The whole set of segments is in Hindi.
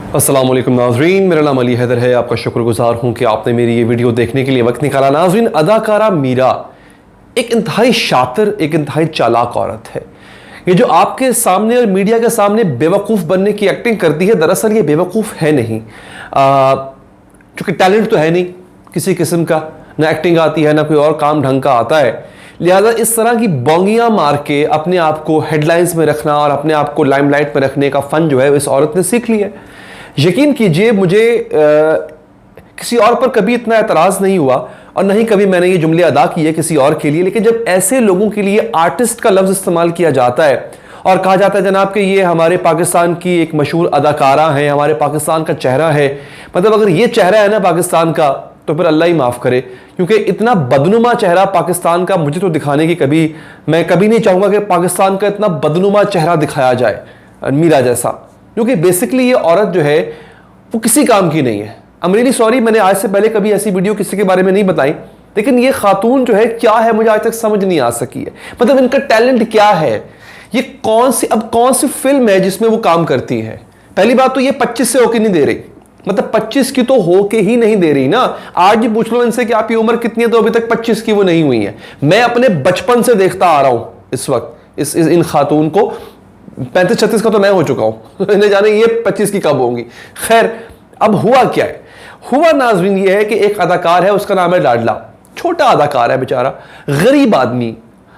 अस्सलाम वालेकुम नाज़रीन, मेरा नाम अली हैदर है। आपका शुक्रगुजार हूँ कि आपने मेरी ये वीडियो देखने के लिए वक्त निकाला। नाज़रीन, अदाकारा मीरा एक इंतहाई शातिर, एक इंतहाई चालाक औरत है। ये जो आपके सामने और मीडिया के सामने बेवकूफ़ बनने की एक्टिंग करती है, दरअसल ये बेवकूफ़ है नहीं। चूँकि टैलेंट तो है नहीं किसी किस्म का, ना एक्टिंग आती है ना कोई और काम ढंग का आता है, लिहाजा इस तरह की बोंगियाँ मार के अपने आप को हेडलाइंस में रखना और अपने आप को लाइमलाइट में रखने का फ़न जो है इस औरत ने सीख लिया है। यकीन कीजिए, मुझे किसी और पर कभी इतना एतराज़ नहीं हुआ और नहीं कभी मैंने ये जुमले अदा किए किसी और के लिए, लेकिन जब ऐसे लोगों के लिए आर्टिस्ट का लफ्ज़ इस्तेमाल किया जाता है और कहा जाता है जनाब कि ये हमारे पाकिस्तान की एक मशहूर अदाकारा है, हमारे पाकिस्तान का चेहरा है, मतलब अगर ये चेहरा है ना पाकिस्तान का तो फिर अल्लाह ही माफ़ करे, क्योंकि इतना बदनुमा चेहरा पाकिस्तान का मुझे तो दिखाने की मैं कभी नहीं चाहूँगा कि पाकिस्तान का इतना बदनुमा चेहरा दिखाया जाए मीरा जैसा। क्योंकि बेसिकली ये औरत जो है वो किसी काम की नहीं है। आई एम रियली सॉरी, मैंने आज से पहले कभी ऐसी वीडियो किसी के बारे में नहीं बताई, लेकिन ये खातून जो है क्या है मुझे आज तक समझ नहीं आ सकी है। मतलब इनका टैलेंट क्या है, ये कौन सी फिल्म है जिसमें वो काम करती है। पहली बात तो ये 25 से होके नहीं दे रही, मतलब 25 की तो होके ही नहीं दे रही ना। आज भी पूछ लो इनसे कि आपकी उम्र कितनी है तो अभी तक 25 की वो नहीं हुई है। मैं अपने बचपन से देखता आ रहा हूं इस वक्त इन खातून को। 35-36 का तो मैं हो चुका हूं इन्हें जाने ये 25 की कब होंगी। खैर, अब हुआ क्या है? हुआ नाज़रीन ये है कि एक अदाकार है, उसका नाम है लाडला। छोटा अदाकार है बेचारा, गरीब आदमी।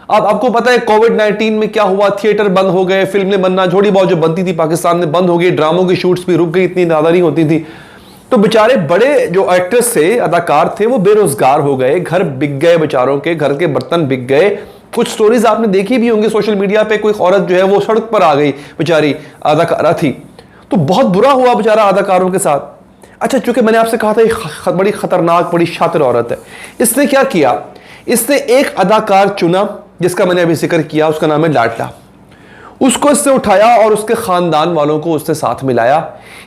अब आपको पता है कोविड-19 में क्या हुआ, थिएटर बंद हो गए, फिल्में बनना थोड़ी बहुत जो बनती थी पाकिस्तान में बंद हो गई, ड्रामों की शूट्स भी रुक गई, इतनी ज़्यादा नहीं होती थी। तो बेचारे बड़े जो एक्टर्स थे, अदाकार थे, वो बेरोजगार हो गए, घर बिक गए बेचारों के, घर के बर्तन बिक गए। कुछ स्टोरीज आपने देखी भी होंगी सोशल मीडिया पे, कोई औरत जो है वो सड़क पर आ गई, बेचारी अदाकारा थी। तो बहुत बुरा हुआ बेचारा अदाकारों के साथ। अच्छा, चूंकि मैंने आपसे कहा था ये बड़ी खतरनाक, बड़ी शातिर औरत है, इसने क्या किया, इसने एक अदाकार चुना जिसका मैंने अभी जिक्र किया, उसका नाम है लाडला। उसको इससे उठाया और उसके खानदान वालों को उससे साथ मिलाया।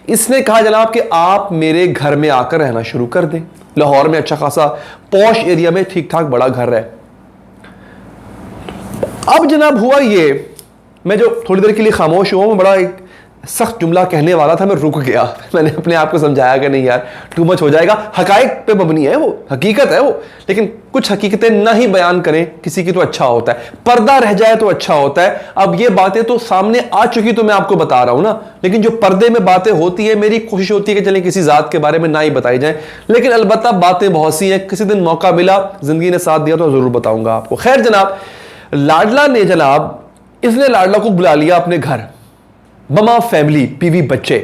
इसने कहा जनाब कि आप मेरे घर में आकर रहना शुरू कर दें। लाहौर में अच्छा खासा पॉश एरिया में ठीक ठाक बड़ा घर है। अब जनाब हुआ ये, मैं जो थोड़ी देर के लिए खामोश हुआ, मैं बड़ा एक सख्त जुमला कहने वाला था, मैं रुक गया। मैंने अपने आप को समझाया कि नहीं यार टू मच हो जाएगा, हकायक पे मबनी है वो, हकीकत है वो, लेकिन कुछ हकीकतें ना ही बयान करें किसी की तो अच्छा होता है, पर्दा रह जाए तो अच्छा होता है। अब ये बातें तो सामने आ चुकी तो मैं आपको बता रहा हूं ना, लेकिन जो पर्दे में बातें होती है, मेरी कोशिश होती है कि चले किसी जात के बारे में ना ही बताई जाए, लेकिन अलबत्ता बातें बहुत सी हैं, किसी दिन मौका मिला, जिंदगी ने साथ दिया तो जरूर बताऊंगा आपको। खैर जनाब, लाडला ने इसने लाडला को बुला लिया अपने घर, ममा फैमिली, बीवी बच्चे,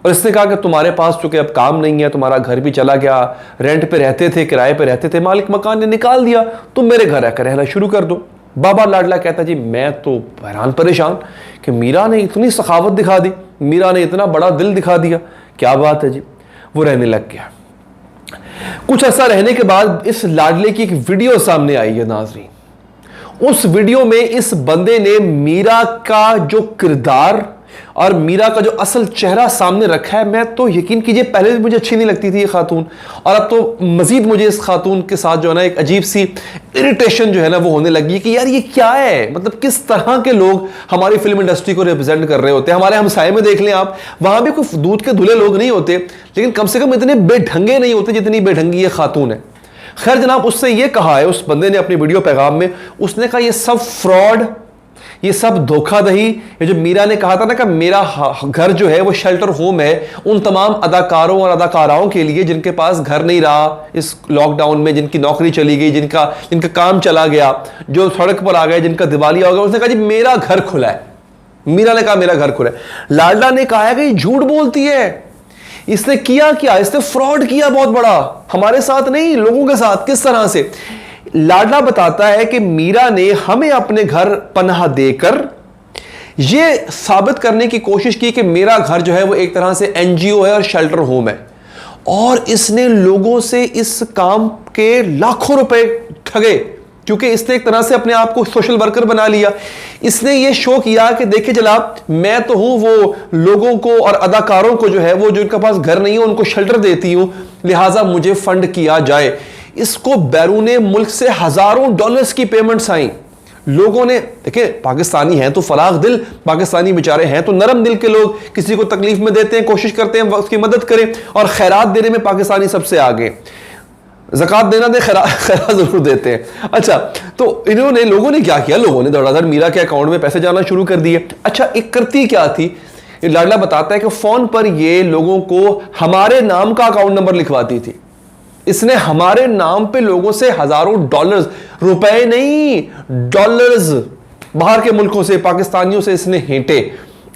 और इसने कहा कि तुम्हारे पास चूंकि अब काम नहीं है, तुम्हारा घर भी चला गया, रेंट पे रहते थे, किराए पे रहते थे, मालिक मकान ने निकाल दिया, तुम मेरे घर आकर रहना शुरू कर दो। बाबा लाडला कहता जी मैं तो हैरान परेशान कि मीरा ने इतनी सखावत दिखा दी, मीरा ने इतना बड़ा दिल दिखा दिया, क्या बात है जी। वो रहने लग गया। कुछ ऐसा रहने के बाद इस लाडले की एक वीडियो सामने आई है नाज़रीन। उस वीडियो में इस बंदे ने मीरा का जो किरदार और मीरा का जो असल चेहरा सामने रखा है। मैं तो यकीन कीजिए पहले भी मुझे अच्छी नहीं लगती थी ये खातून, और अब तो मजीद मुझे इस खातून के साथ जो है ना एक अजीब सी इरिटेशन जो है ना वो होने लगी कि यार ये क्या है, मतलब किस तरह के लोग हमारी फिल्म इंडस्ट्री को रिप्रेजेंट कर रहे होते हैं। हमारे हमसाये में देख लें आप, वहां भी कोई दूध के धुले लोग नहीं होते, लेकिन कम से कम इतने बेढंगे नहीं होते जितनी बेढंगी ये खातून है। खैर जनाब, उससे ये कहा है, उस बंदे ने अपनी वीडियो पैगाम में उसने कहा ये सब फ्रॉड, ये सब धोखाधड़ी, ये जो मीरा ने कहा था ना कि मेरा घर जो है वो शेल्टर होम है उन तमाम अदाकारों और अदाकाराओं के लिए जिनके पास घर नहीं रहा इस लॉकडाउन में, जिनकी नौकरी चली गई, जिनका काम चला गया, जो सड़क पर आ गए, जिनका दिवालिया हो गया। उसने कहा जी मेरा घर खुला है। मीरा ने कहा मेरा घर खुला है। लाडला ने कहा कि झूठ बोलती है। इसने किया क्या, इसने फ्रॉड किया बहुत बड़ा, हमारे साथ नहीं लोगों के साथ। किस तरह से? लाडला बताता है कि मीरा ने हमें अपने घर पनाह देकर यह साबित करने की कोशिश की कि मेरा घर जो है वो एक तरह से एनजीओ है और शेल्टर होम है, और इसने लोगों से इस काम के लाखों रुपए ठगे, क्योंकि इसने एक तरह से अपने आप को सोशल वर्कर बना लिया। इसने ये शो किया कि देखिए जनाब मैं तो हूं वो लोगों को और अदाकारों को जो है वो जिनके पास घर नहीं है उनको शेल्टर देती हूं, लिहाजा मुझे फंड किया जाए। इसको बैरूने मुल्क से हजारों डॉलर्स की पेमेंट्स आई, लोगों ने, देखिए पाकिस्तानी हैं तो फराख दिल, पाकिस्तानी बेचारे हैं तो नरम दिल के लोग, किसी को तकलीफ में देते हैं, कोशिश करते हैं उसकी मदद करें, और खैरात देने में पाकिस्तानी सबसे आगे। ज़कात देना दे, खैरात जरूर देते हैं। अच्छा, तो इन्होंने, लोगों ने क्या किया, लोगों ने धड़ाधड़ मीरा के अकाउंट में पैसे जाना शुरू कर दिए। अच्छा, एक करती क्या थी, ये लाडला बताता है कि फोन पर ये लोगों को हमारे नाम का अकाउंट नंबर लिखवाती थी। इसने हमारे नाम पे लोगों से हजारों डॉलर्स, रुपए नहीं डॉलर्स, बाहर के मुल्कों से, पाकिस्तानियों से इसने हेंटे।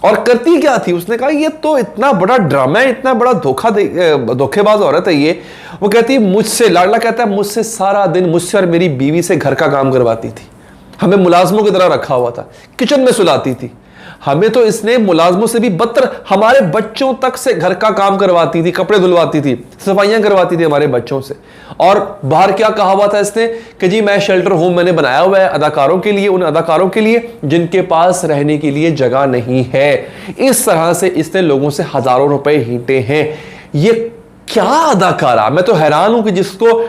और करती क्या थी, उसने कहा ये तो इतना बड़ा ड्रामा है, इतना बड़ा धोखेबाज औरत है ये। वो कहती है मुझसे, लाडला कहता है मुझसे सारा दिन, मुझसे और मेरी बीवी से घर का काम करवाती थी। हमें मुलाजमों की तरह रखा हुआ था, किचन में सुलाती थी। हमें तो इसने मुलाजमों से भी बदतर, हमारे बच्चों तक से घर का काम करवाती थी, कपड़े धुलवाती थी, सफाइयां करवाती थी हमारे बच्चों से। और बाहर क्या कहा हुआ था इसने कि जी मैं शेल्टर होम मैंने बनाया हुआ है अदाकारों के लिए, उन अदाकारों के लिए जिनके पास रहने के लिए जगह नहीं है। इस तरह से इसने लोगों से हजारों रुपए हींटे हैं। ये क्या अदाकारा, मैं तो हैरान हूं कि जिसको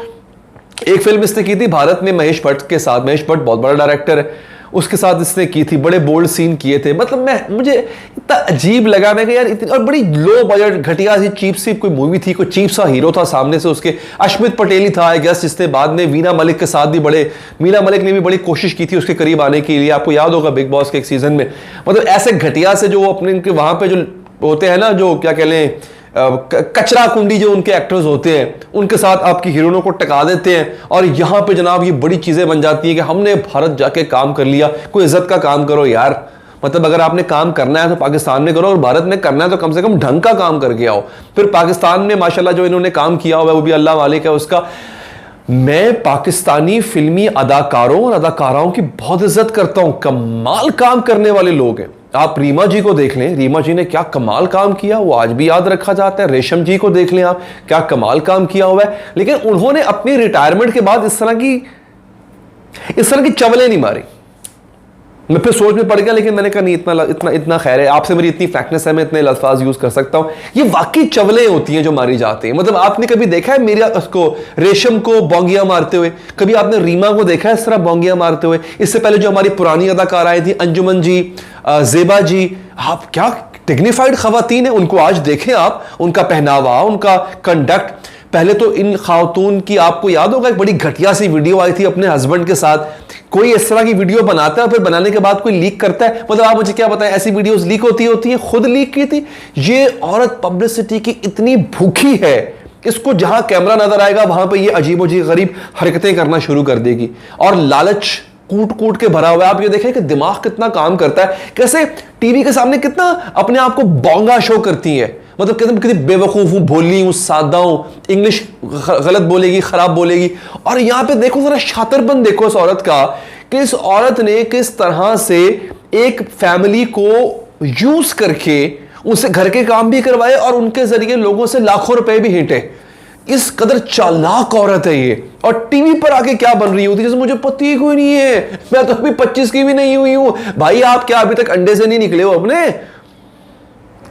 एक फिल्म इसने की थी भारत में महेश भट्ट के साथ, महेश भट्ट बहुत बड़ा डायरेक्टर है, उसके साथ इसने की थी, बड़े बोल्ड सीन किए थे। मतलब मुझे इतना अजीब लगा, मैं यार इतनी, और बड़ी लो बजट घटिया सी चीप सी कोई मूवी थी, कोई चीप सा हीरो था सामने से उसके, अश्मित पटेल ही था आई गेस, जिसने बाद में वीना मलिक के साथ भी मीना मलिक ने भी बड़ी कोशिश की थी उसके करीब आने के लिए, आपको याद होगा बिग बॉस के एक सीजन में। मतलब ऐसे घटिया से जो अपने वहां पे जो होते हैं ना, जो क्या कह लें कचरा कुंडी जो उनके एक्टर्स होते हैं, उनके साथ आपकी हीरोइनों को टका देते हैं। और यहां पे जनाब ये बड़ी चीजें बन जाती हैं कि हमने भारत जाके काम कर लिया। कोई इज्जत का काम करो यार, मतलब अगर आपने काम करना है तो पाकिस्तान में करो, और भारत में करना है तो कम से कम ढंग का काम करके आओ। फिर पाकिस्तान में माशाल्लाह जो इन्होंने काम किया हुआ है वो भी अल्लाह मालिक है उसका। मैं पाकिस्तानी फिल्मी अदाकारों और अदाकाराओं की बहुत इज्जत करता हूं, कमाल काम करने वाले लोग हैं। आप रीमा जी को देख लें, रीमा जी ने क्या कमाल काम किया, वो आज भी याद रखा जाता है। रेशम जी को देख लें आप, क्या कमाल काम किया हुआ है। लेकिन उन्होंने अपनी रिटायरमेंट के बाद इस तरह की चवलें नहीं मारी। मैं फिर सोच में पड़ गया, लेकिन मैंने कहा नहीं, इतना खैर है, आपसे मेरी इतनी फ्रैंकनेस है, मैं इतने अल्फाज यूज कर सकता हूं। ये वाकई चवलें होती हैं जो मारी जाती हैं। मतलब आपने कभी देखा है मेरा उसको, रेशम को बोंगिया मारते हुए? कभी आपने रीमा को देखा है इस तरह बोंगिया मारते हुए? इससे पहले जो हमारी पुरानी अदाकाराएं थी, अंजुमन जी, जेबा जी, आप क्या डिग्निफाइड खवातीन है, उनको आज देखें आप, उनका पहनावा, उनका कंडक्ट। पहले तो इन खातून की, आपको याद होगा एक बड़ी घटिया सी वीडियो आई थी अपने हस्बैंड के साथ। कोई इस तरह की वीडियो बनाता है, फिर बनाने के बाद कोई लीक करता है। मतलब आप मुझे क्या बताएं, ऐसी वीडियोस लीक होती हैं, खुद लीक की थी। ये औरत पब्लिसिटी की इतनी भूखी है, इसको जहां कैमरा नजर आएगा वहां पे ये अजीब गरीब हरकतें करना शुरू कर देगी। और लालच कूट के भरा हुआ है। आप ये देखें कि दिमाग कितना काम करता है, कैसे टीवी के सामने कितना अपने आप को बोंगा शो करती है। मतलब कितनी बेवकूफ हूं, भोली हूं, सादा हूं, इंग्लिश गलत बोलेगी, खराब बोलेगी। और यहां पे देखो जरा शातरपन देखो इस औरत का, कि इस औरत ने किस तरह से एक फैमिली को यूज करके उनसे घर के काम भी करवाए और उनके जरिए लोगों से लाखों रुपए भी हेंटे। इस कदर चालाक औरत है ये। और टीवी पर आके क्या बन रही होती है, जैसे मुझे पता ही कोई नहीं है, मैं तो अभी 25 की भी नहीं हुई हूं। भाई आप क्या अभी तक अंडे से नहीं निकले हो अपने?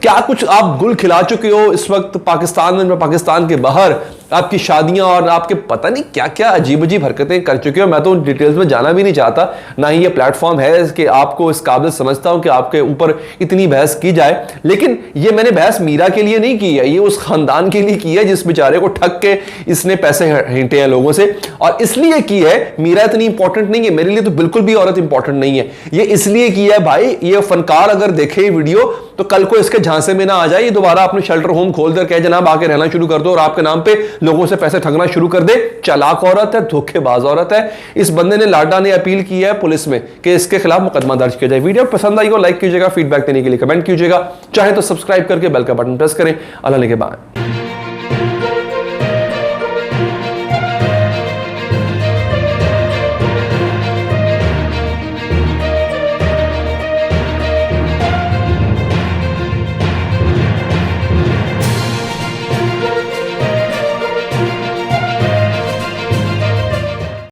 क्या कुछ आप गुल खिला चुके हो इस वक्त पाकिस्तान में, पाकिस्तान के बाहर आपकी शादियां और आपके पता नहीं क्या क्या अजीब हरकतें कर चुके हो। मैं तो उन डिटेल्स में जाना भी नहीं चाहता, ना ही ये प्लेटफॉर्म है कि आपको इस काबिल समझता हूं कि आपके ऊपर इतनी बहस की जाए। लेकिन ये मैंने बहस मीरा के लिए नहीं की है, ये उस खानदान के लिए की है जिस बेचारे को ठग के इसने पैसे हेंटे हैं लोगों से। और इसलिए की है, मीरा इतनी इंपॉर्टेंट नहीं है मेरे लिए, तो बिल्कुल भी औरत इंपॉर्टेंट नहीं है। ये इसलिए की है भाई, ये फनकार अगर देखे वीडियो तो कल को इसके झांसे में ना आ जाए, दोबारा अपने शेल्टर होम खोल दे, कहे जनाब आके रहना शुरू कर दो और आपके नाम पे लोगों से पैसे ठगना शुरू कर दे। चालाक औरत है, धोखेबाज औरत है। इस बंदे ने, लाडा ने अपील की है पुलिस में कि इसके खिलाफ मुकदमा दर्ज किया जाए। वीडियो पसंद आई हो लाइक कीजिएगा, फीडबैक देने के लिए कमेंट कीजिएगा, चाहे तो सब्सक्राइब करके बेल का बटन प्रेस करें। अल्लाह ने के बाद।